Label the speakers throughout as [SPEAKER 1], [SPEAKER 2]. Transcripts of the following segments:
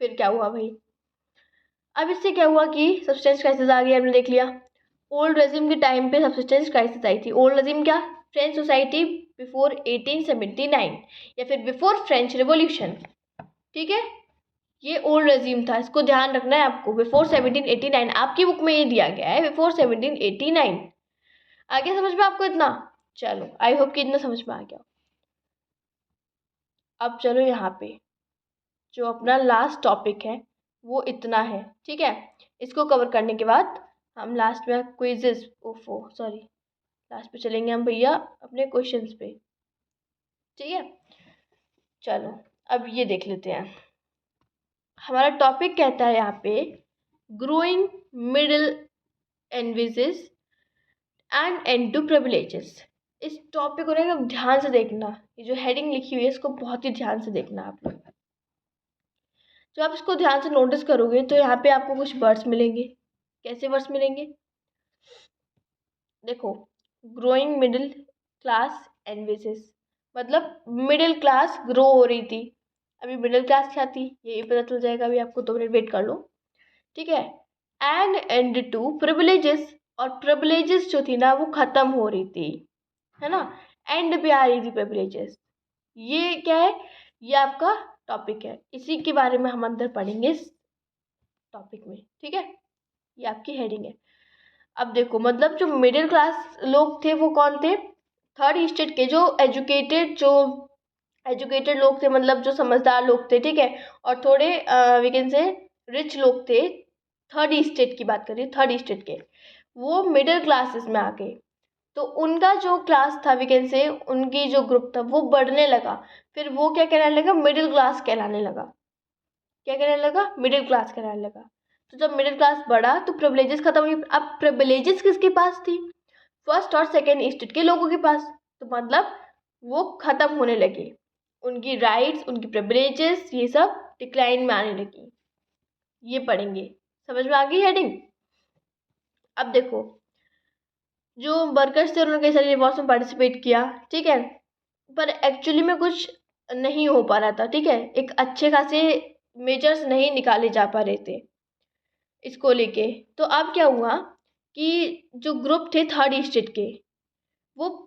[SPEAKER 1] फिर क्या हुआ भाई, अब इससे क्या हुआ कि सब्सटेंस क्राइसिस आ गया, हमने देख लिया। ओल्ड रेजिम के टाइम पे सब्सटेंस क्राइसिस आई थी। ओल्ड रेजिम क्या, फ्रेंच सोसाइटी बिफोर 1879 या फिर बिफोर फ्रेंच रिवॉल्यूशन, ठीक है। ये ओल्ड रेजिम था, इसको ध्यान रखना है आपको। बिफोर 1789 आपकी बुक में ये दिया गया है, बिफोर 1789। आगे समझ में आपको इतना? चलो, आई होप कि इतना समझ में आ गया। अब चलो यहाँ पे जो अपना लास्ट टॉपिक है वो इतना है, ठीक है। इसको कवर करने के बाद हम लास्ट में क्विजेस, ओफो सॉरी, लास्ट पे चलेंगे हम भैया अपने क्वेश्चंस पे, ठीक है। चलो अब ये देख लेते हैं, हमारा टॉपिक कहता है यहाँ पे growing middle envisages and end to privileges. इस टॉपिक को ना एकदम ध्यान से देखना, ये जो हेडिंग लिखी हुई है इसको बहुत ही ध्यान से देखना आप लोग। जब आप इसको ध्यान से नोटिस करोगे तो यहाँ पे आपको कुछ वर्ड्स मिलेंगे। कैसे वर्ड्स मिलेंगे, देखो, ग्रोइंग मिडिल क्लास एनविजेस, मतलब मिडिल क्लास ग्रो हो रही थी। अभी मिडिल क्लास क्या थी ये पता चल जाएगा अभी आपको, 2 मिनट वेट कर लो, ठीक है। एंड टू प्रिविलेजेस, और प्रिविलेजेस जो थी ना वो खत्म हो रही थी, है ना। एंड पे आ रही थी प्रिविलेजेस। ये क्या है, ये आपका टॉपिक है, इसी के बारे में हम अंदर पढ़ेंगे इस टॉपिक में, ठीक है। ये आपकी हेडिंग है। अब देखो, मतलब जो मिडिल क्लास लोग थे वो कौन थे, थर्ड स्टेट के जो एजुकेटेड लोग थे, मतलब जो समझदार लोग थे, ठीक है। और थोड़े वी कैन से रिच लोग थे, थर्ड स्टेट की बात करिए, थर्ड स्टेट के, वो मिडिल क्लासेस में आ गए। तो उनका जो क्लास था, वी कैन से उनकी जो ग्रुप था वो बढ़ने लगा। फिर वो क्या कहलाने लगा, मिडिल क्लास कहलाने लगा। क्या कहने लगा, मिडिल क्लास कहलाने लगा। तो जब मिडिल क्लास बढ़ा तो प्रिविलेजेस खत्म हुई। अब प्रिविलेजेस किसके पास थी, फर्स्ट और सेकेंड स्टेट के लोगों के पास। तो मतलब वो खत्म होने लगे, उनकी राइट्स, उनकी प्रिविलेजेस, ये सब डिक्लाइन में आने लगी। ये पढ़ेंगे, समझ में आ गई हेडिंग। अब देखो, जो वर्कर्स थे उन्होंने कई सारी रिवॉर्ड्स में पार्टिसिपेट किया, ठीक है, पर एक्चुअली में कुछ नहीं हो पा रहा था, ठीक है। एक अच्छे खासे मेजर्स नहीं निकाले जा पा रहे थे इसको लेके। तो अब क्या हुआ कि जो ग्रुप थे थर्ड स्टेट के, वो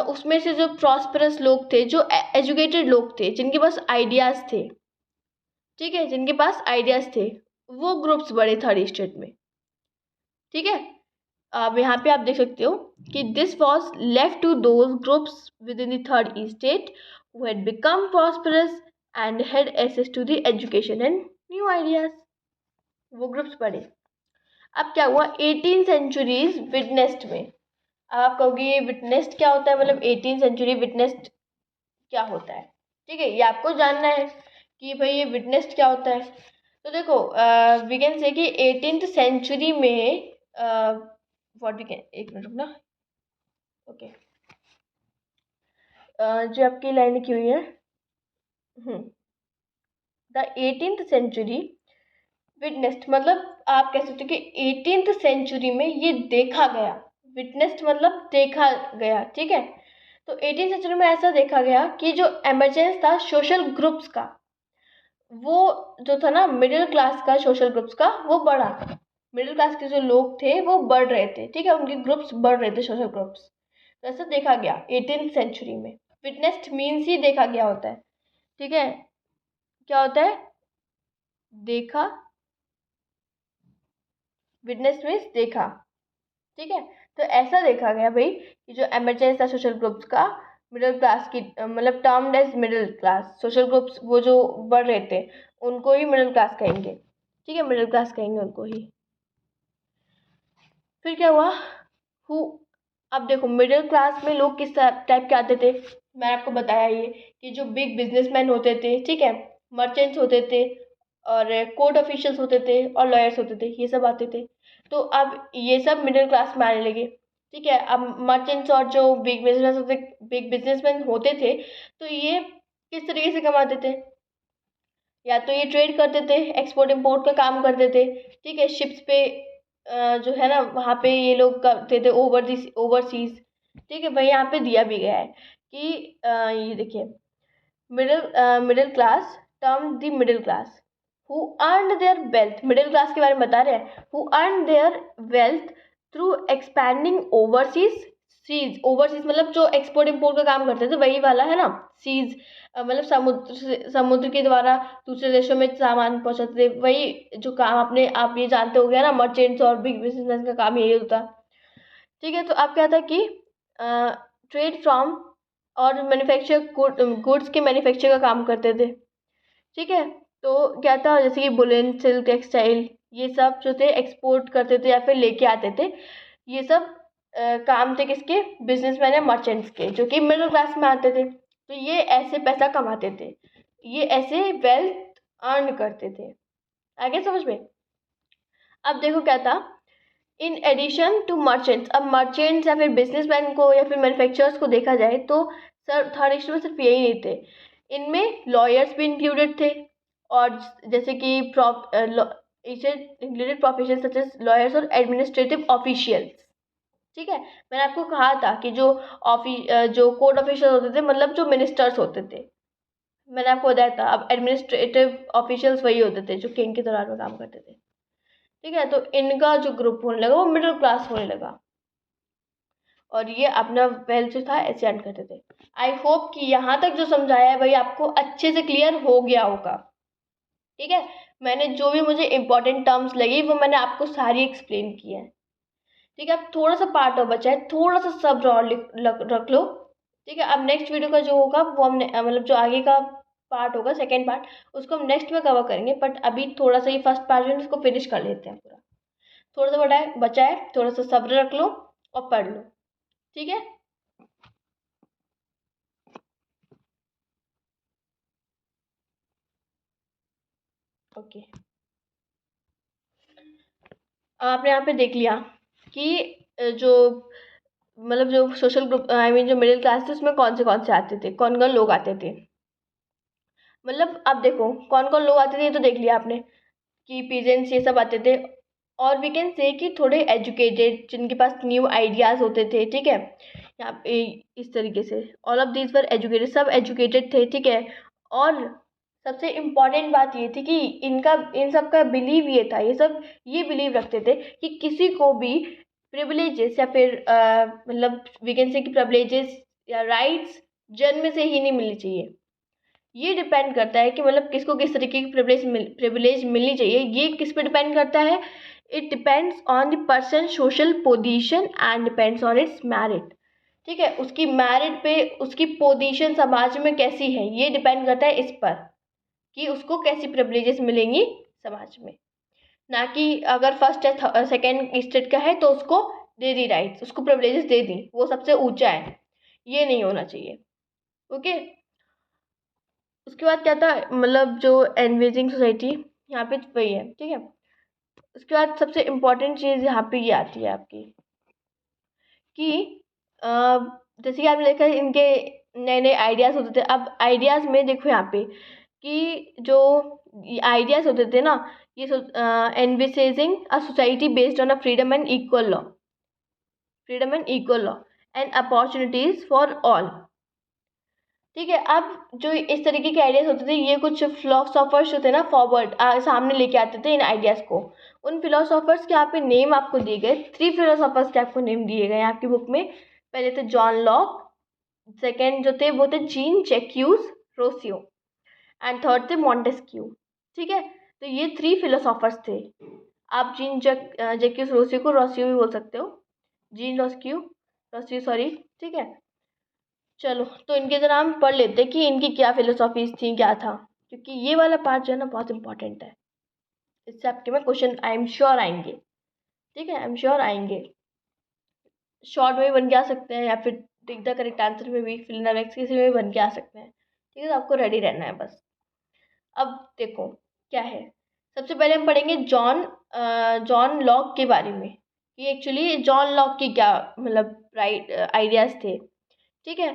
[SPEAKER 1] उसमें से जो प्रॉस्परस लोग थे, जो एजुकेटेड लोग थे, जिनके पास आइडियाज़ थे, ठीक है, जिनके पास आइडियाज़ थे, वो ग्रुप्स बड़े थर्ड स्टेट में, ठीक है। अब यहाँ पे आप देख सकते हो कि this was left to those groups within the third state who had become prosperous and had access to the education and new ideas. वो ग्रुप्स बड़े। अब क्या हुआ, 18 सेंचुरीज विटनेस्ड में। अब आप कहोगे ये विटनेस्ड क्या होता है, मतलब 18 सेंचुरी विटनेस्ड क्या होता है, ठीक है, ये आपको जानना है कि भाई ये विटनेस्ड क्या होता है। तो देखो, वी कैन से कि 18th सेंचुरी में व्हाट वी कैन, एक मिनट रुकना, ओके, जो आपकी लाइन लिखी हुई है, द 18th सेंचुरी विटनेस्ड, मतलब आप कह सकते हो कि 18th सेंचुरी में ये देखा गया। विटनेस्ड मतलब देखा गया, ठीक है। तो 18th सेंचुरी में ऐसा देखा गया कि जो एमरजेंस था सोशल ग्रुप्स का, वो जो था ना मिडिल क्लास का, सोशल ग्रुप्स का, वो बढ़ा। मिडिल क्लास के जो लोग थे वो बढ़ रहे थे, ठीक है, उनके ग्रुप्स बढ़ रहे थे, सोशल ग्रुप्स। तो ऐसा देखा गया 18th सेंचुरी में। विटनेस्ड मीन्स ही देखा गया होता है, ठीक है। क्या होता है, देखा, विटनेस मीन्स देखा, ठीक है। तो ऐसा देखा गया भाई कि जो एमरजेंस था सोशल ग्रुप्स का, मिडिल क्लास की, मतलब termed as middle class, social groups वो जो बढ़ रहे थे उनको ही मिडिल क्लास कहेंगे, ठीक है, मिडिल क्लास कहेंगे उनको ही। फिर क्या हुआ, हु, अब देखो मिडिल क्लास में लोग किस टाइप के आते थे, मैं आपको बताया ये कि जो बिग बिजनेसमैन होते थे, ठीक है, मर्चेंट्स होते थे, और कोर्ट ऑफिशियल्स होते थे, और लॉयर्स होते थे, ये सब आते थे। तो अब ये सब मिडिल क्लास में आने लगे, ठीक है। अब मर्चेंट्स और जो बिग बिजनेसमैन होते थे, तो ये किस तरीके से कमाते थे, या तो ये ट्रेड करते थे, एक्सपोर्ट इम्पोर्ट का काम करते थे, ठीक है, शिप्स पे, जो है ना वहाँ पे ये लोग करते थे, ओवरसीज, ठीक है भाई। यहाँ पे दिया भी गया है कि ये देखिए, middle class term the middle class who earn their wealth, middle class के बारे में बता रहे हैं, who earn their wealth through expanding overseas seas, overseas मतलब जो एक्सपोर्ट इम्पोर्ट का काम करते थे वही वाला है ना, सीज मतलब समुद्र के द्वारा दूसरे देशों में सामान पहुंचाते थे, वही जो काम अपने आप ये जानते हो गया ना, मर्चेंट्स और बिग बिजनेसमैन का काम यही होता। ठीक है, तो आप क्या था कि ट्रेड फ्रॉम और मैन्युफैक्चर गुड्स के मैन्युफैक्चर का काम करते थे। ठीक है, तो क्या था जैसे कि वुलन, सिल्क, टेक्सटाइल, ये सब जो थे एक्सपोर्ट करते थे या फिर लेके आते थे। ये सब काम थे किसके, बिजनेसमैन या मर्चेंट्स के, जो कि मिडिल क्लास में आते थे। तो ये ऐसे पैसा कमाते थे, ये ऐसे वेल्थ अर्न करते थे। आगे समझ में। अब देखो क्या था, इन एडिशन टू मर्चेंट्स, अब मर्चेंट्स या फिर बिजनेसमैन को या फिर मैन्युफैक्चरर्स को देखा जाए तो सर थर्ड लिस्ट में सिर्फ यही नहीं थे, इनमें लॉयर्स भी इंक्लूडेड थे, और जैसे कि included profession such as lawyers और एडमिनिस्ट्रेटिव ऑफिशियल्स। ठीक है, मैंने आपको कहा था कि जो कोर्ट ऑफिशियल होते थे मतलब जो मिनिस्टर्स होते थे, मैंने आपको बताया था। अब एडमिनिस्ट्रेटिव ऑफिशियल्स वही होते थे जो किंग के दौरान में काम करते थे। ठीक है, तो इनका जो ग्रुप होने लगा वो मिडिल क्लास होने लगा, और ये अपना वेल्थ जो था ऐसे अर्न करते थे। आई होप कि यहाँ तक जो समझाया है भाई आपको अच्छे से क्लियर हो गया होगा। ठीक है, मैंने जो भी मुझे इंपॉर्टेंट टर्म्स लगी वो मैंने आपको सारी एक्सप्लेन की है। ठीक है, अब थोड़ा सा पार्ट और बचा है, थोड़ा सा सब्र और रख लो। ठीक है, अब नेक्स्ट वीडियो का जो होगा वो हम मतलब जो आगे का पार्ट होगा, सेकेंड पार्ट, उसको हम नेक्स्ट में कवर करेंगे। बट अभी थोड़ा सा ये फर्स्ट पार्ट जो है उसको फिनिश कर लेते हैं पूरा। थोड़ा सा बचा है, थोड़ा सा सब्र रख लो और पढ़ लो। ठीक है, ओके। आपने यहाँ पे देख लिया कि जो मतलब जो सोशल ग्रुप आई मीन जो मिडिल क्लास थे उसमें कौन से आते थे, कौन कौन लोग आते थे। मतलब अब देखो कौन कौन लोग आते थे ये तो देख लिया आपने कि पीजेंट्स ये सब आते थे, और वी कैन से कि थोड़े एजुकेटेड जिनके पास न्यू आइडियाज़ होते थे। ठीक है, यहाँ पे इस तरीके से all of these were educated, सब एजुकेटेड थे। ठीक है, और सबसे इम्पॉर्टेंट बात ये थी कि इन सब का बिलीव ये था, ये सब ये बिलीव रखते थे कि किसी को भी प्रिविलेजेस या फिर मतलब वी कैन से कि प्रिविलेजेस या राइट्स जन्म से ही नहीं मिलनी चाहिए। ये डिपेंड करता है कि मतलब किसको किस तरीके की प्रिविलेज मिलनी चाहिए, ये किस पे डिपेंड करता है। It depends on the person social position and depends on it's merit. ठीक है, उसकी मैरिट पे उसकी पोजीशन समाज में कैसी है ये डिपेंड करता है इस पर कि उसको कैसी प्रिविलेजेस मिलेंगी समाज में, ना कि अगर फर्स्ट या सेकेंड स्टेट का है तो उसको दे दी राइट्स, उसको प्रिविलेजेस दे दी, वो सबसे ऊंचा है, ये नहीं होना चाहिए। ओके, उसके बाद क्या था, मतलब जो एनवेजिंग सोसाइटी यहाँ पे वही है। ठीक है, उसके बाद सबसे इम्पोर्टेंट चीज़ यहाँ पे ये आती है आपकी कि जैसे कि आपने देखा इनके नए नए आइडियाज़ होते थे। अब आइडियाज़ में देखो यहाँ पे कि जो आइडियाज़ होते थे ना, ये envisaging a society based on a freedom and equal law and opportunities for all. ठीक है, अब जो इस तरीके के आइडियाज़ होते थे ये कुछ फिलोसोफर्स जो थे ना फॉरवर्ड सामने लेके आते थे इन आइडियाज़ को। उन फिलोसोफर्स के यहाँ पे नेम आपको दिए गए, 3 फिलोसोफर्स के आपको नेम दिए गए आपकी बुक में। पहले थे जॉन लॉक, सेकेंड जो थे वो थे जीन जैक्यूज रोसियो, एंड थर्ड थे मॉन्टेस्क्यू। ठीक है, तो ये 3 फिलोसोफर्स थे। आप जैक्यूज रोसियो को रोसियो भी बोल सकते हो, जीन रोसियो सॉरी। ठीक है, चलो तो इनके ज़रा हम पढ़ लेते हैं कि इनकी क्या फिलोसॉफीज थी, क्या था, क्योंकि ये वाला पार्ट जो है ना बहुत इंपॉर्टेंट है। इससे आपके में क्वेश्चन आई एम श्योर आएंगे। ठीक है, आई एम श्योर आएंगे, शॉर्ट में भी बन के आ सकते हैं या फिर टिक द करेक्ट आंसर में भी, फिल इन द ब्लैंक्स किसी में भी बन के आ सकते हैं। ठीक है, तो आपको रेडी रहना है बस। अब देखो क्या है, सबसे पहले हम पढ़ेंगे जॉन लॉक के बारे में कि एक्चुअली जॉन लॉक की क्या मतलब राइट आइडियाज़ थे। ठीक है,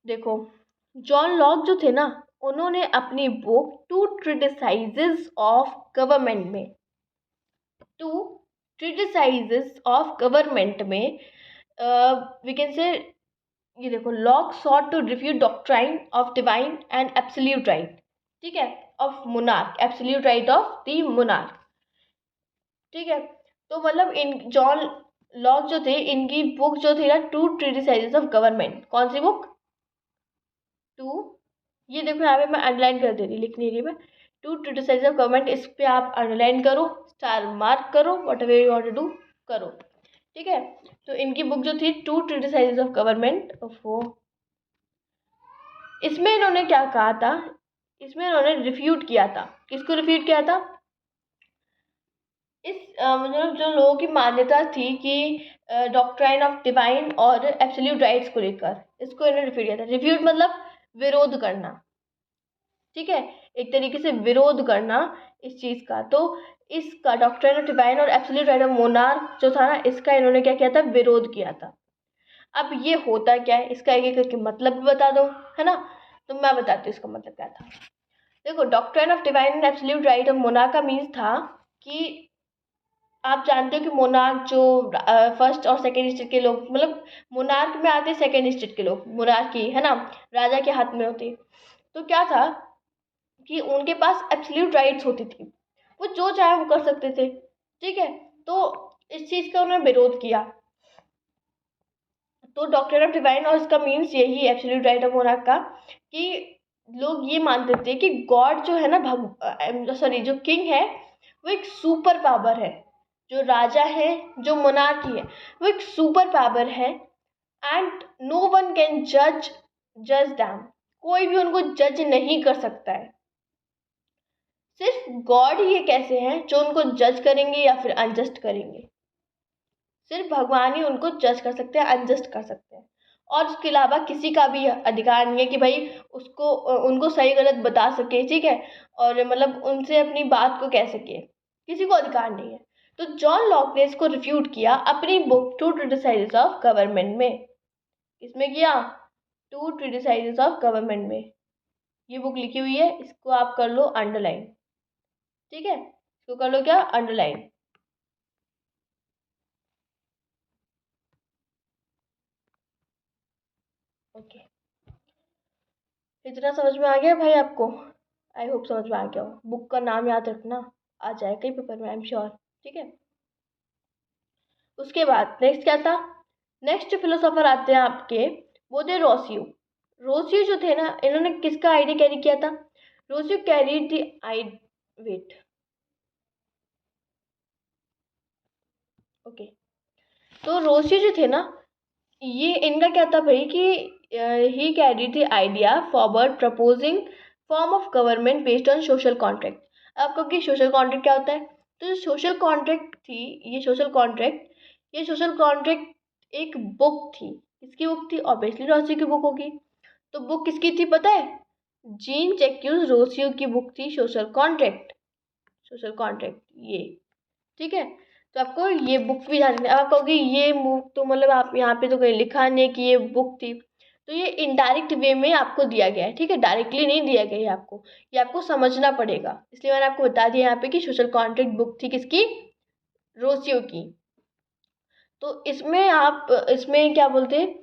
[SPEAKER 1] देखो जॉन लॉक जो थे ना उन्होंने अपनी book two treatises of government में वी कैन से ये देखो Locke sought to refute doctrine of divine and absolute right. ठीक है, of monarch, absolute right of the monarch. ठीक है, तो मतलब इन जॉन लॉक जो थे, इनकी बुक जो थी ना, टू क्रिटिसाइजेस ऑफ गवर्नमेंट, कौन सी बुक? टू, ये देखो यहाँ पे मैं अंडरलाइन कर दे रही, लिख नहीं रही मैं। टू क्रिटिसाइज ऑफ गवर्नमेंट, इस पे आप अंडरलाइन करो, स्टार मार्क करो, whatever you want to do करो। ठीक है, तो इनकी बुक जो थी टू क्रिटिसाइजेस ऑफ गवर्नमेंट, वो इसमें इन्होंने क्या कहा था, इसमें इन्होंने रिफ्यूट किया था, किसको रिफ्यूट किया था? इस मतलब जो लोगों की मान्यता थी कि डॉक्ट्राइन ऑफ डिवाइन और एब्सोल्यूट राइट्स को लेकर, इसको इन्होंने रिफ्यूट किया था। रिफ्यूट मतलब विरोध करना, ठीक है, एक तरीके से विरोध करना इस चीज़ का। तो इसका डॉक्ट्राइन ऑफ डिवाइन और एब्सोल्यूट राइट ऑफ मोनार्क जो था ना, इसका इन्होंने क्या किया था, विरोध किया था। अब ये होता क्या है, इसका एक एक करके मतलब भी बता दो, है ना। तो मैं बताती हूँ इसका मतलब क्या था। देखो, doctrine of divine and absolute right of monarch का मीन्स था कि आप जानते हो कि मोनार्क जो फर्स्ट और सेकेंड स्टेट के लोग, मतलब मोनार्क में आते सेकेंड स्टेट के लोग, मोनार्की है ना, राजा के हाथ में होती। तो क्या था कि उनके पास एब्सोल्यूट राइट्स होती थी, वो जो चाहे वो कर सकते थे। ठीक है, तो इस चीज़ का उन्होंने विरोध किया। तो डॉक्टर ऑफ डिवाइन, और इसका मीन्स यही एब्सोल्यूट राइट ऑफ मोनार्क का, कि लोग ये मानते थे कि गॉड जो है ना, सॉरी, जो किंग है वो एक सुपर पावर है, जो राजा है, जो मोनार्की है, वो एक सुपर पावर है। एंड नो वन कैन जज दैम, कोई भी उनको जज नहीं कर सकता है। सिर्फ गॉड ही एक ऐसे हैं जो उनको जज करेंगे या फिर अनजस्ट करेंगे। सिर्फ भगवान ही उनको जज कर सकते हैं, अनजस्ट कर सकते हैं। और उसके अलावा किसी का भी अधिकार नहीं है कि भाई उसको उनको सही गलत बता सके, ठीक है, और मतलब उनसे अपनी बात को कह सके, किसी को अधिकार नहीं है। तो जॉन लॉक ने इसको रिफ्यूट किया अपनी book two criticises of government में। इसमें किया, टू क्रिटिसाइजेस ऑफ गवर्नमेंट में। ये बुक लिखी हुई है, इसको आप कर लो अंडरलाइन। ठीक है, इसको कर लो क्या, अंडरलाइन। ओके, इतना समझ में आ गया भाई आपको? आई होप समझ में आ गया हो। बुक का नाम याद रखना, आ जाए कहीं पेपर में, आई एम श्योर। ठीक है, उसके बाद नेक्स्ट क्या था, नेक्स्ट फिलोसोफर आते हैं आपके, वो थे रोसियो। रोसियो जो थे ना, इन्होंने किसका आइडिया कैरी किया था? Rousseau carried the I wait, okay. तो रोसियो जो थे ना, ये इनका क्या था भाई कि ही carried the idea forward proposing form of government based on social contract. आपको कि सोशल कॉन्ट्रैक्ट क्या होता है? तो जो सोशल कॉन्ट्रैक्ट थी, ये सोशल कॉन्ट्रैक्ट एक बुक थी। किसकी बुक थी? ऑब्वियसली रोसियो की बुक होगी। तो बुक किसकी थी पता है? जीन जैक्यूज रोसियो की बुक थी, सोशल कॉन्ट्रैक्ट। सोशल कॉन्ट्रैक्ट ये, ठीक है। तो आपको ये बुक भी ध्यान रखना। आप कहोगे ये बुक तो मतलब आप यहाँ पे तो कहीं लिखा नहीं है कि ये बुक थी, तो ये इनडायरेक्ट वे में आपको दिया गया है, ठीक है, डायरेक्टली नहीं दिया गया है आपको, ये आपको समझना पड़ेगा। इसलिए मैंने आपको बता दिया यहाँ पे कि सोशल कॉन्ट्रैक्ट बुक थी किसकी? रोसियो की। तो इसमें आप, इसमें क्या बोलते हैं,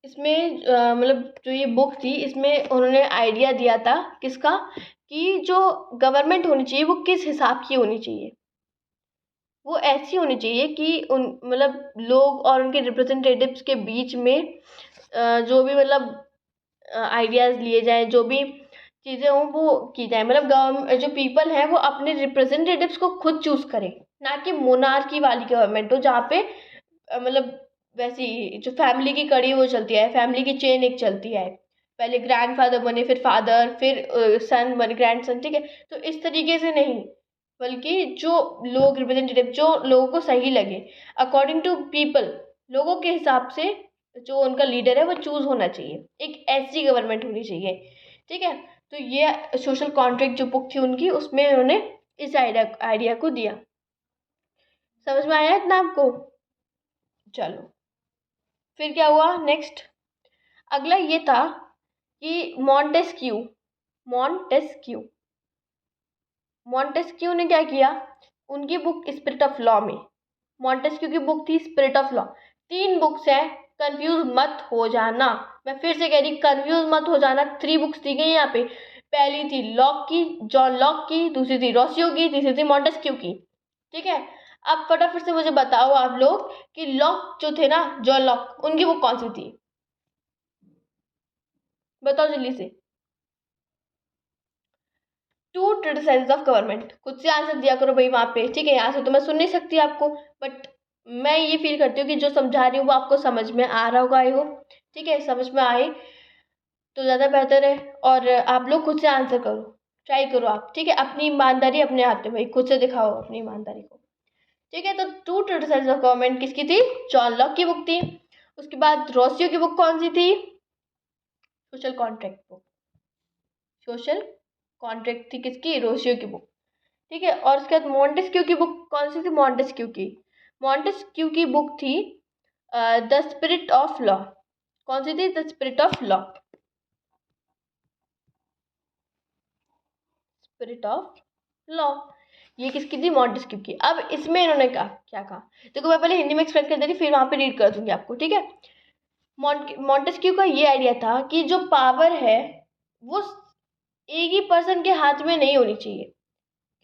[SPEAKER 1] इसमें मतलब जो ये बुक थी, इसमें उन्होंने आइडिया दिया था किसका, कि जो गवर्नमेंट होनी चाहिए वो किस हिसाब की होनी चाहिए। वो ऐसी होनी चाहिए कि उन मतलब लोग और उनके रिप्रेजेंटेटिव्स के बीच में जो भी मतलब आइडियाज़ लिए जाएँ, जो भी चीज़ें हों वो की जाए। मतलब जो पीपल हैं वो अपने रिप्रेजेंटेटिव्स को खुद चूज़ करें, ना कि मोनार्की वाली गवर्नमेंट हो जहाँ पे मतलब वैसी जो फैमिली की कड़ी वो चलती है, फैमिली की चेन एक चलती है, पहले ग्रैंडफादर बने, फिर फादर, फिर सन बने, ग्रैंडसन, ठीक है। तो इस तरीके से नहीं, बल्कि जो लोग रिप्रेजेंटेटिव, जो लोगों को सही लगे, अकॉर्डिंग टू पीपल, लोगों के हिसाब से जो उनका लीडर है वो चूज़ होना चाहिए। एक ऐसी गवर्नमेंट होनी चाहिए, ठीक है। तो ये सोशल कॉन्ट्रैक्ट जो बुक थी उनकी, उसमें उन्होंने इस आइडिया को दिया। समझ में आया इतना आपको? चलो, फिर क्या हुआ नेक्स्ट? अगला ये था कि मॉन्टेस्क्यू, मॉन्टेस्क्यू मॉन्टेस्क्यू ने क्या किया, उनकी बुक स्पिरिट ऑफ लॉ में, मॉन्टेस्क्यू की बुक थी स्पिरिट ऑफ लॉ। 3 बुक्स हैं, कंफ्यूज मत हो जाना, मैं फिर से कह रही, कंफ्यूज मत हो जाना। 3 बुक्स दी गई यहाँ पे। पहली थी लॉक की, जॉन लॉक की, दूसरी थी रोसियो की, तीसरी थी मॉन्टेस्क्यू की। ठीक है, अब फटाफट से मुझे बताओ आप लोग कि लॉक जो थे ना, जॉन लॉक, उनकी बुक कौन सी थी? बताओ जल्दी से। Two criticise of government. खुद से आंसर दिया करो भाई वहाँ पे, ठीक है? यहाँ से तो मैं सुन नहीं सकती आपको, बट मैं ये फील करती हूँ कि जो समझा रही हूँ वो आपको समझ में आ रहा होगा, आई होप। ठीक है, समझ में आए तो ज़्यादा बेहतर है। और आप लोग खुद से आंसर करो, ट्राई करो आप, ठीक है? अपनी ईमानदारी अपने हाथ में भाई, खुद से दिखाओ अपनी ईमानदारी को। ठीक है, तो टू क्रिटिसाइज ऑफ गवर्नमेंट किसकी थी? जॉन लॉक की बुक थी। उसके बाद रोसियो की बुक कौन सी थी? Social contract book. Social contract थी किसकी? रोसियो की बुक। ठीक है, और उसके बाद मॉन्टेस्क्यू की बुक कौन सी थी? मॉन्टेस्क्यू की बुक थी द स्पिरिट ऑफ लॉ। कौन सी थी? The spirit of law. Spirit of law, ये किसकी थी? मॉन्टेस्क्यू की। अब इसमें इन्होंने कहा, क्या कहा? देखो मैं पहले हिंदी में एक्सप्लेन कर दे रही, फिर वहां पे रीड कर दूंगी आपको, ठीक है? मॉन्टेस्क्यू का ये आइडिया था कि जो पावर है वो एक ही पर्सन के हाथ में नहीं होनी चाहिए,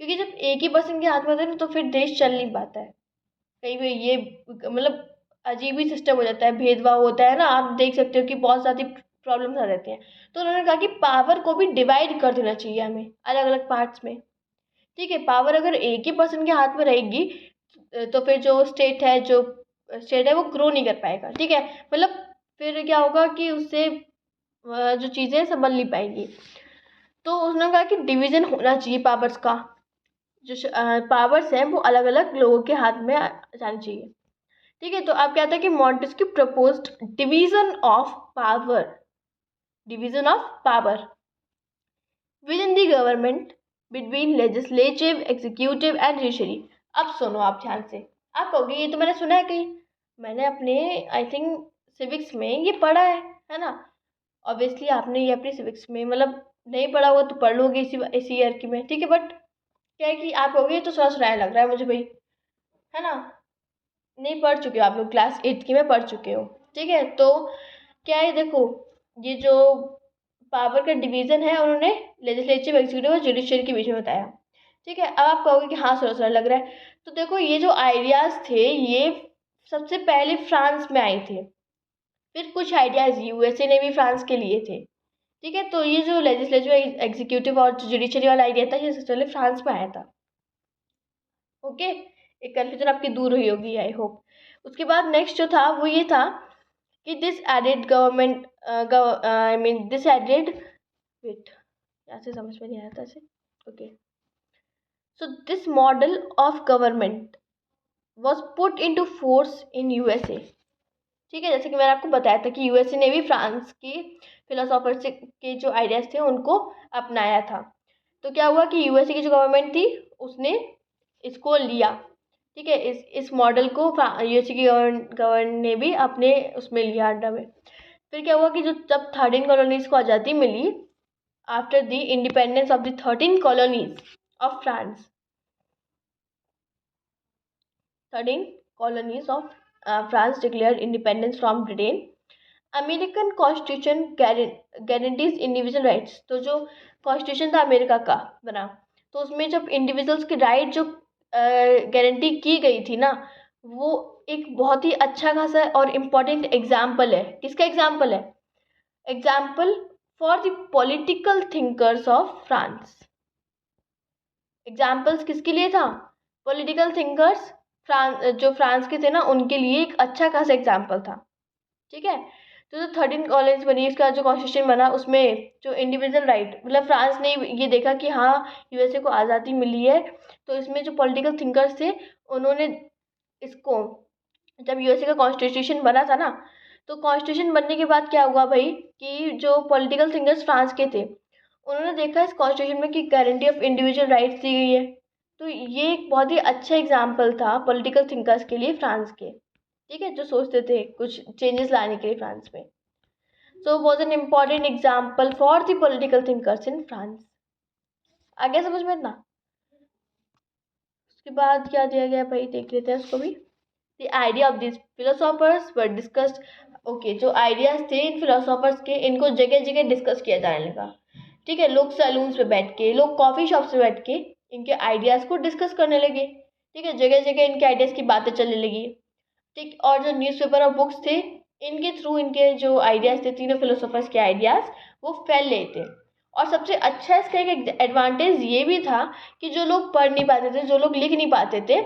[SPEAKER 1] क्योंकि जब एक ही पर्सन के हाथ में होता है ना तो फिर देश चल नहीं पाता है। कहीं पे ये मतलब अजीब ही सिस्टम हो जाता है, भेदभाव होता है ना, आप देख सकते हो कि बहुत सारी प्रॉब्लम्स आ जाती हैं। तो उन्होंने कहा कि पावर को भी डिवाइड कर देना चाहिए हमें अलग अलग पार्ट्स में। ठीक है, पावर अगर एक ही पर्सन के हाथ में रहेगी तो फिर जो स्टेट है वो ग्रो नहीं कर पाएगा। ठीक है, मतलब फिर क्या होगा कि उससे जो चीज़ें संभल नहीं पाएंगी। तो उसने कहा कि डिवीज़न होना चाहिए पावर्स का, जो पावर्स हैं वो अलग अलग लोगों के हाथ में जानी चाहिए। ठीक है, तो आप क्या था कि Montesquieu proposed division of power, division of power with in the government between legislative, executive and judiciary. अब सुनो आप ध्यान से, आप कहोगे ये तो मैंने सुना है कहीं, मैंने अपने आई थिंक सिविक्स में ये पढ़ा है ना? ऑब्वियसली आपने ये अपनी सिविक्स में मतलब नहीं पढ़ा होगा तो पढ़ लोगे इसी ईयर की में, ठीक है? बट क्या है कि आप कहोगे ये तो सुना सुनाया लग रहा है मुझे भाई, है ना? नहीं, पढ़ चुके हो आप लोग, क्लास 8 की में पढ़ चुके हो। ठीक है, तो क्या है, देखो ये जो पावर का डिवीजन है उन्होंने लेजिस्लेटिव, एग्जीक्यूटिव और जुडिशियरी के बीच में बताया। ठीक है, अब आप कहोगे कि हाँ सुना सुना लग रहा है, तो देखो ये जो आइडियाज़ थे ये सबसे पहले फ्रांस में आए थे, फिर कुछ आइडियाज़ यूएसए ने भी फ्रांस के लिए थे। ठीक है, तो ये जो लेजिस्लेटिव, एग्जीक्यूटिव और जुडिशियरी वाला आइडिया था ये सबसे पहले फ्रांस में आया था। ओके, एक कन्फ्यूजन आपकी दूर हुई होगी आई होप। उसके बाद नेक्स्ट जो था वो ये था कि this added government I mean this added weight, यहाँ से समझ में नहीं आया था ऐसे। Okay, so this model of government was put into force in USA. ठीक है, जैसे कि मैंने आपको बताया था कि यूएसए ने भी फ्रांस की फिलोसोफर से के जो आइडियाज़ थे उनको अपनाया था। तो क्या हुआ कि यूएसए की जो गवर्नमेंट थी उसने इसको लिया। ठीक है, इस मॉडल को यूएसए की गवर्न ने भी अपने उसमें लिया अंडर में। फिर क्या हुआ कि जो जब 13 कॉलोनीज को आज़ादी मिली after the independence of the 13 colonies of France, 13 colonies of France declared independence from Britain. American constitution guarantees individual rights. तो जो कॉन्स्टिट्यूशन था अमेरिका का बना, तो उसमें जब इंडिविजुअल्स के राइट जो गारंटी की गई थी ना, वो एक बहुत ही अच्छा खासा और इम्पोर्टेंट एग्जाम्पल है। किसका एग्जाम्पल है? Example for the political thinkers of France. Examples किसके लिए था? पॉलिटिकल थिंकर्स जो फ्रांस के थे ना उनके लिए एक अच्छा खासा एग्जाम्पल था। ठीक है, तो जो 13 कॉलेज बनी, इसका जो कॉन्स्टिट्यूशन बना उसमें जो इंडिविजुअल राइट, मतलब फ्रांस ने ये देखा कि हाँ यूएसए को आज़ादी मिली है, तो इसमें जो पॉलिटिकल थिंकर्स थे उन्होंने इसको, जब यूएसए का कॉन्स्टिट्यूशन बना था ना, तो कॉन्स्टिट्यूशन बनने के बाद क्या हुआ भाई कि जो पॉलिटिकल थिंकर्स फ्रांस के थे उन्होंने देखा इस कॉन्स्टिट्यूशन में कि गारंटी ऑफ इंडिविजुअल राइट्स दी गई है। तो ये एक बहुत ही अच्छा एग्जाम्पल था पॉलिटिकल थिंकर्स के लिए फ्रांस के। ठीक है, जो सोचते थे कुछ चेंजेस लाने के लिए फ्रांस में। So was an important example for the political thinkers in France. आगे समझ में ना? उसके बाद क्या दिया गया भाई, देख लेते हैं उसको भी। The idea of this philosophers were discussed. Okay, जो आइडियाज थे इन फिलोसोफर्स के, इनको जगह जगह डिस्कस किया जाने लगा। ठीक है, लोग सैलून्स पे बैठ के, लोग कॉफ़ी शॉप्स पे बैठ के इनके आइडियाज़ को डिस्कस करने लगे। ठीक है, जगह जगह इनके आइडियाज़ की बातें चलने लगी। ठीक, और जो न्यूज़पेपर और बुक्स थे, इनके थ्रू इनके जो आइडियाज़ थे, तीनों फिलोसोफर्स के आइडियाज़, वो फैल रहे थे। और सबसे अच्छा इसका एक एडवांटेज ये भी था कि जो लोग पढ़ नहीं पाते थे, जो लोग लिख नहीं पाते थे,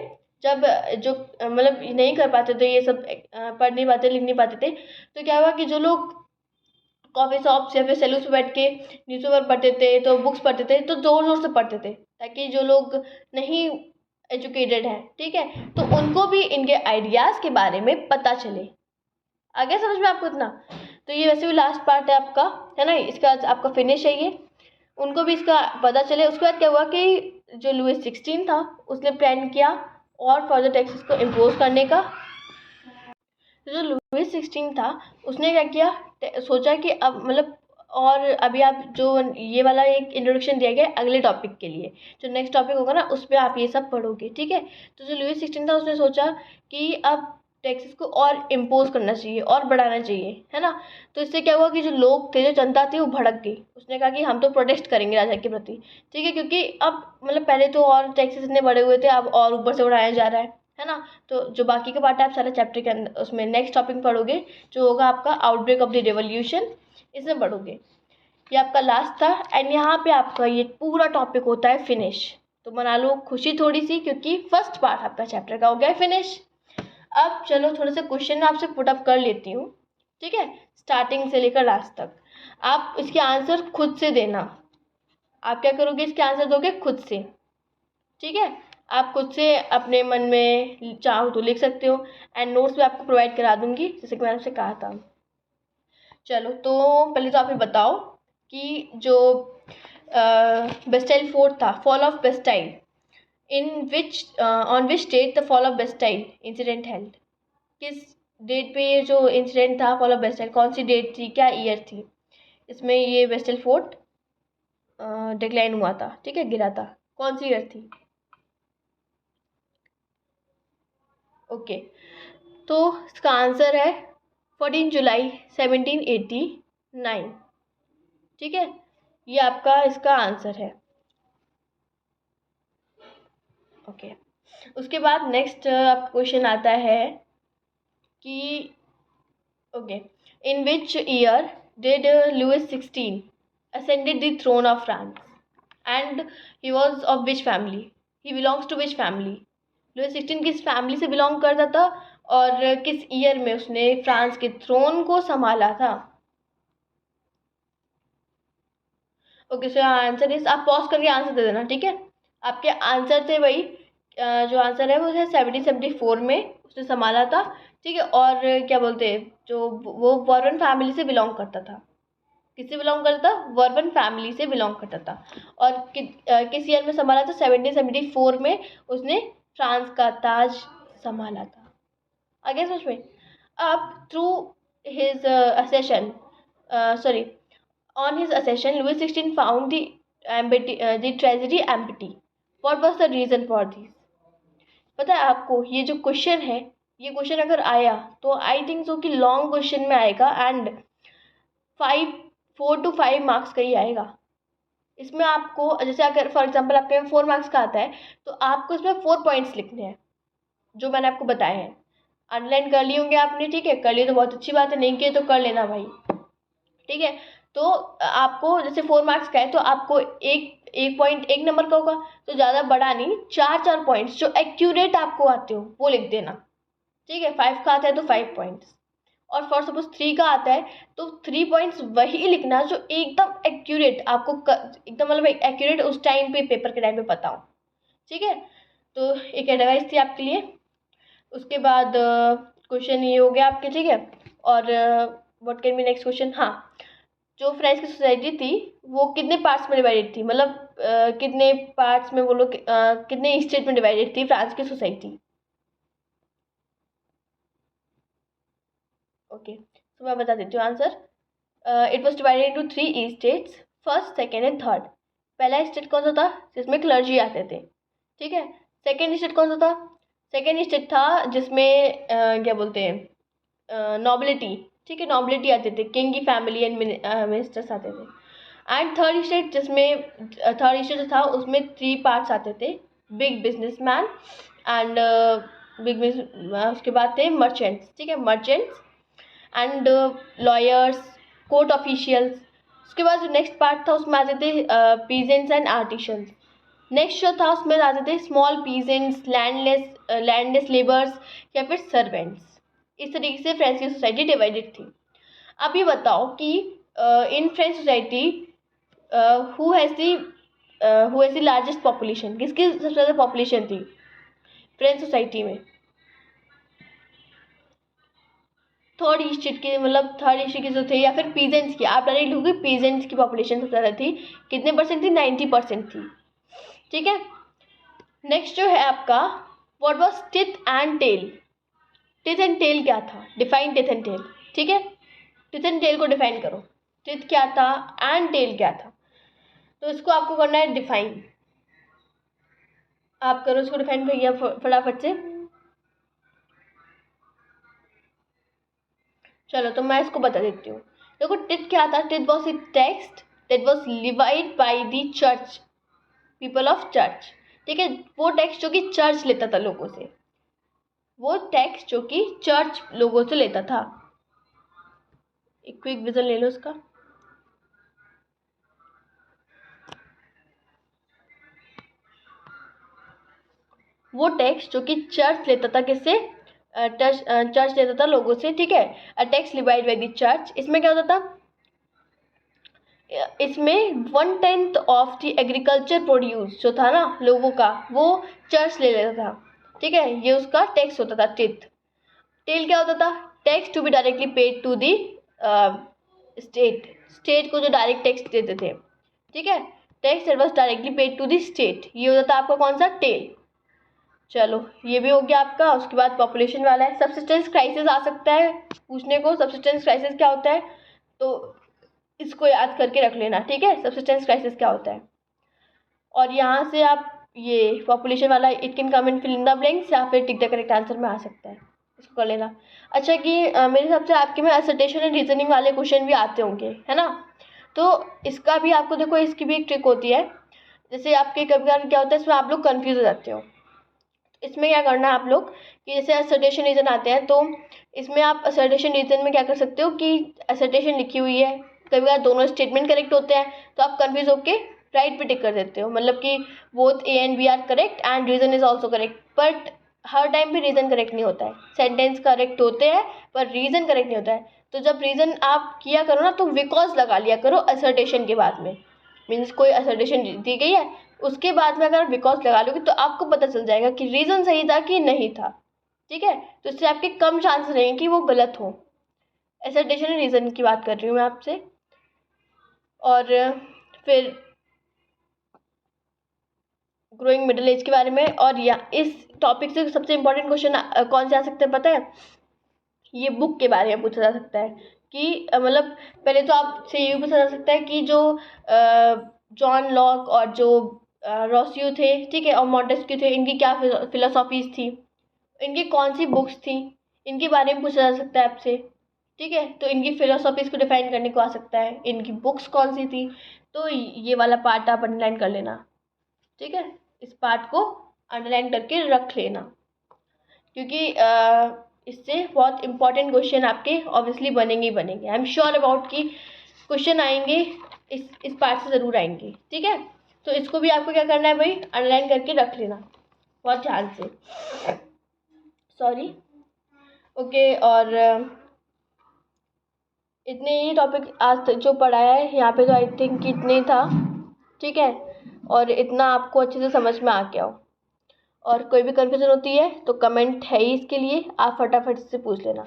[SPEAKER 1] जब जो मतलब नहीं कर पाते थे ये सब, पढ़ नहीं पाते, लिख नहीं पाते थे, तो क्या हुआ कि जो लोग कॉफ़ी शॉप्स या फिर सैलून्स पे बैठ के न्यूज़पेपर पढ़ते थे, तो बुक्स पढ़ते थे, तो ज़ोर ज़ोर से पढ़ते थे, ताकि जो लोग नहीं एजुकेटेड हैं, ठीक है, तो उनको भी इनके आइडियाज़ के बारे में पता चले। आ गया समझ में आपको इतना? तो ये वैसे भी लास्ट पार्ट है आपका, है ना, इसका आपका फिनिश है ये। उनको भी इसका पता चले। उसके बाद क्या हुआ कि जो लुईस 16 था, उसने प्लान किया और फर्दर टैक्सेस को इम्पोज करने का। तो जो लुईस 16 था, उसने क्या किया, सोचा कि अब मतलब, और अभी आप जो ये वाला एक इंट्रोडक्शन दिया गया अगले टॉपिक के लिए, जो नेक्स्ट टॉपिक होगा ना, उस पर आप ये सब पढ़ोगे, ठीक है। तो जो लुईस 16 था, उसने सोचा कि अब टैक्सेस को और इम्पोज करना चाहिए और बढ़ाना चाहिए, है ना। तो इससे क्या हुआ कि जो लोग थे, जो जनता थी, वो भड़क गई। उसने कहा कि हम तो प्रोटेस्ट करेंगे राजा के प्रति, ठीक है, क्योंकि अब मतलब पहले तो और टैक्सेस इतने बढ़े हुए थे, अब और ऊपर से बढ़ाया जा रहा है ना। तो जो बाकी का पार्ट है, आप सारे चैप्टर के अंदर उसमें नेक्स्ट टॉपिक पढ़ोगे, जो होगा आपका आउटब्रेक ऑफ द रिवॉल्यूशन, इसमें पढ़ोगे। ये आपका लास्ट था, एंड यहाँ पे आपका ये पूरा टॉपिक होता है फिनिश। तो मना लो खुशी थोड़ी सी, क्योंकि फर्स्ट पार्ट आपका चैप्टर का हो गया फिनिश। अब चलो थोड़े से क्वेश्चन मैं आपसे पुट अप कर लेती हूँ, ठीक है, स्टार्टिंग से लेकर लास्ट तक। आप इसके आंसर खुद से देना। आप क्या करोगे, इसके आंसर दोगे खुद से, ठीक है। आप खुद से अपने मन में चाहो तो लिख सकते हो, एंड नोट्स भी आपको प्रोवाइड करा दूंगी, जैसे कि मैंने आपसे कहा था। चलो, तो पहले तो आप ये बताओ कि जो बेस्टाइल फोर्ट था, fall of Bastille, in which on which date the fall of Bastille incident held. किस डेट पे ये जो इंसिडेंट था फॉल ऑफ बेस्टाइल, कौन सी डेट थी, क्या ईयर थी, इसमें ये बेस्टाइल फोर्ट डिक्लाइन हुआ था, ठीक है, गिरा था, कौन सी ईयर थी। ओके, तो इसका आंसर है 14 जुलाई 1789, ठीक है, ये आपका इसका आंसर है। ओके, उसके बाद नेक्स्ट आपका क्वेश्चन आता है कि okay, in which year did Louis 16 ascended the throne of France and he was of which family, he belongs to which family। Louis 16 किस फैमिली से बिलोंग करता था और किस ईयर में उसने फ्रांस के थ्रोन को संभाला था। ओके, सो आंसर इस, आप पॉज करके आंसर दे देना, ठीक है। आपके आंसर थे वही, जो आंसर है वो है 1774 में उसने संभाला था, ठीक है। और क्या बोलते हैं, जो वो वॉर्बन फैमिली से बिलोंग करता था। किससे बिलोंग करता था, वॉर्बन फैमिली से बिलोंग करता था। और किस ईयर में संभाला था, 1774 में उसने फ्रांस का ताज संभाला था। आगे सोच में, अब through his accession, sorry, on his accession, Louis XVI found the treasury empty. What was the reason for this? पता है आपको, ये जो क्वेश्चन है, ये क्वेश्चन अगर आया तो आई थिंक सो कि लॉन्ग क्वेश्चन में आएगा, एंड 4 to 5 मार्क्स का ही आएगा। इसमें आपको जैसे अगर फॉर एग्जांपल आपके 4 मार्क्स का आता है, तो आपको इसमें 4 पॉइंट्स लिखने हैं जो मैंने आपको बताए हैं। अंडरलाइन कर लिए होंगे आपने, ठीक है, कर लिए तो बहुत अच्छी बात है, नहीं किए तो कर लेना भाई, ठीक है। तो आपको जैसे 4 मार्क्स का है, तो आपको एक एक पॉइंट एक नंबर का होगा, तो ज़्यादा बड़ा नहीं, 4 पॉइंट्स जो एक्यूरेट आपको आते हो वो लिख देना, ठीक है। 5 का आता है तो 5 पॉइंट्स, और फॉर सपोज 3 का आता है तो 3 पॉइंट्स वही लिखना जो एकदम एक्यूरेट आपको एकदम मतलब एक्यूरेट उस टाइम पे, पेपर के टाइम पे पता हो, ठीक है। तो एक एडवाइस थी आपके लिए। उसके बाद क्वेश्चन ये हो गया आपके, ठीक है। और what can be next question, हाँ, जो फ्रेंच की सोसाइटी थी वो कितने पार्ट्स में डिवाइडेड थी, मतलब कितने पार्ट्स में वो लोग, कितने स्टेट में डिवाइडेड थी फ्रांस की सोसाइटी। ओके, तो मैं बता देती हूँ answer. It was divided into 3 states, first, second and third. पहला स्टेट कौन सा था, जिसमें क्लर्जी आते थे, ठीक है। सेकेंड स्टेट कौन सा था, सेकेंड स्टेट था जिसमें क्या बोलते हैं, नॉबिलिटी, ठीक है, नॉबिलिटी आते थे, किंग की फैमिली एंड मिनिस्टर्स आते थे। एंड थर्ड स्टेट जिसमें थर्ड स्टेट जो था उसमें 3 पार्ट्स आते थे, बिग बिजनेसमैन एंड उसके बाद थे मर्चेंट्स, ठीक है, merchants and lawyers, court officials. उसके बाद जो नेक्स्ट पार्ट था उसमें आते थे पीजेंट्स एंड आर्टिशंस। नेक्स्ट जो था उसमें आते थे स्मॉल पीजेंट्स, लैंडलेस लेबर्स या फिर सर्वेंट्स। इस तरीके से फ्रेंच की सोसाइटी डिवाइडेड थी। अब ये बताओ कि in French society who has the largest population, किसकी सबसे ज़्यादा पॉपुलेशन थी फ्रेंच सोसाइटी में? थर्ड ईस्टेट की, मतलब थर्ड ईस्टेट की जो थे या फिर पीजेंट्स की, आप डायरेक्ट लिखोगे पीजेंट्स की पॉपुलेशन सबसे ज़्यादा थी। कितने परसेंट थी? 90% थी, ठीक है। नेक्स्ट जो है आपका, what was tithe and taille. Tithe and taille क्या था? डिफाइन टिथ एंड टेल, ठीक है। टिथ एंड टेल को डिफाइन करो। टिथ क्या था एंड टेल क्या था? तो इसको आपको करना है डिफाइन। आप करो इसको डिफाइन भैया फटाफट से। चलो तो मैं इसको बता देती हूँ। देखो टिथ क्या था? Teeth was a text that was levied by the church, people of church, ठीक है। वो टैक्स जो कि चर्च लेता था लोगों से, वो टैक्स जो कि चर्च लोगों से लेता था। एक क्विक विजन ले लो उसका। वो टैक्स जो कि चर्च लेता था, किससे? चर्च लेता था लोगों से, ठीक है। A tax levied by the church. इसमें क्या होता था? इसमें 1/10 ऑफ द एग्रीकल्चर प्रोड्यूस जो था ना लोगों का, वो चर्च ले लेता था, ठीक है। ये उसका टैक्स होता था टिथ। टेल क्या होता था? Tax to be directly paid to the state, state को जो डायरेक्ट टैक्स देते थे, ठीक है। Tax that was directly paid to the state, ये होता था आपका कौन सा? टेल। चलो ये भी हो गया आपका। उसके बाद पॉपुलेशन वाला है। सब्सिस्टेंस क्राइसिस आ सकता है पूछने को। सब्सिस्टेंस क्राइसिस क्या होता है? तो इसको याद करके रख लेना, ठीक है, सब्सिस्टेंस क्राइसिस क्या होता है। और यहाँ से आप ये पॉपुलेशन वाला it can come in fill in the blanks या फिर टिक द करेक्ट आंसर में आ सकता है, इसको कर लेना। अच्छा कि मेरे हिसाब से आपके में असर्टेशन एंड रीजनिंग वाले क्वेश्चन भी आते होंगे, है ना। तो इसका भी आपको देखो, इसकी भी एक ट्रिक होती है। जैसे आपके कभी कभार क्या होता है, इसमें आप लोग कन्फ्यूज हो जाते हो। इसमें क्या करना है आप लोग कि जैसे असर्टेशन रीजन आते हैं, तो इसमें आप असर्टेशन रीजन में क्या कर सकते हो कि असर्टेशन लिखी हुई है, कभी कभार दोनों स्टेटमेंट करेक्ट होते हैं, तो आप कन्फ्यूज होके राइट पे टिक कर देते हो, मतलब कि both A and B are correct and reason is also correct. But हर टाइम पे रीजन करेक्ट नहीं होता है। सेंटेंस करेक्ट होते हैं पर रीजन करेक्ट नहीं होता है। तो जब रीजन आप किया करो ना, तो बिकॉज लगा लिया करो असर्टेशन के बाद में। मीन्स कोई असर्टेशन दी गई है, उसके बाद में अगर बिकॉज लगा लोगे तो आपको पता चल जाएगा कि रीज़न सही था कि नहीं था, ठीक है। तो इससे आपके कम चांस रहेंगे कि वो गलत हो। असर्टेशन रीज़न की बात कर रही हूँ मैं आपसे। और फिर ग्रोइंग मिडिल एज के बारे में। और या इस टॉपिक से सबसे इम्पोर्टेंट क्वेश्चन कौन से आ सकते हैं पता है? ये बुक के बारे में पूछा जा सकता है कि मतलब पहले तो आपसे ये पूछा जा सकता है कि जो जॉन लॉक और जो रोसियो थे, ठीक है, और मॉन्टेस्क्यू थे, इनकी क्या फिलोसॉफीज थी, इनकी कौन सी बुक्स थी, इनके बारे में पूछा जा सकता है आपसे, ठीक है। तो इनकी फिलोसॉफीज को डिफाइन करने को आ सकता है, इनकी बुक्स कौन सी थी। तो ये वाला पार्ट आप अंडरलाइन कर लेना, ठीक है। इस पार्ट को अंडरलाइन करके रख लेना, क्योंकि इससे बहुत इंपॉर्टेंट क्वेश्चन आपके ऑब्वियसली बनेंगे ही बनेंगे। आई एम श्योर अबाउट कि क्वेश्चन आएंगे, इस पार्ट से ज़रूर आएंगे, ठीक है। तो इसको भी आपको क्या करना है भाई? अंडरलाइन करके रख लेना बहुत ध्यान से। Sorry, okay. और इतने ही टॉपिक आज तक जो पढ़ाया है यहाँ पे, तो आई थिंक कि इतने ही था, ठीक है। और इतना आपको अच्छे से समझ में आ गया हो। और कोई भी कन्फ्यूज़न होती है तो कमेंट है ही इसके लिए, आप फटाफट से पूछ लेना।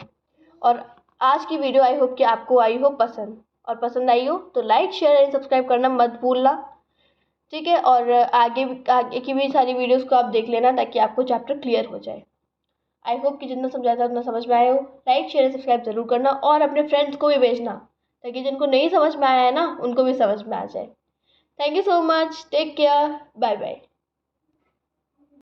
[SPEAKER 1] और आज की वीडियो आई होप कि आपको आई हो पसंद, और पसंद आई हो तो लाइक शेयर एंड सब्सक्राइब करना मत भूलना, ठीक है। और आगे की भी सारी वीडियोस को आप देख लेना ताकि आपको चैप्टर क्लियर हो जाए। आई होप कि जितना समझाया था उतना समझ में आया हो। लाइक शेयर सब्सक्राइब ज़रूर करना और अपने फ्रेंड्स को भी भेजना, ताकि जिनको नहीं समझ में आया है ना, उनको भी समझ में आ जाए। Thank you so much, take care, bye bye.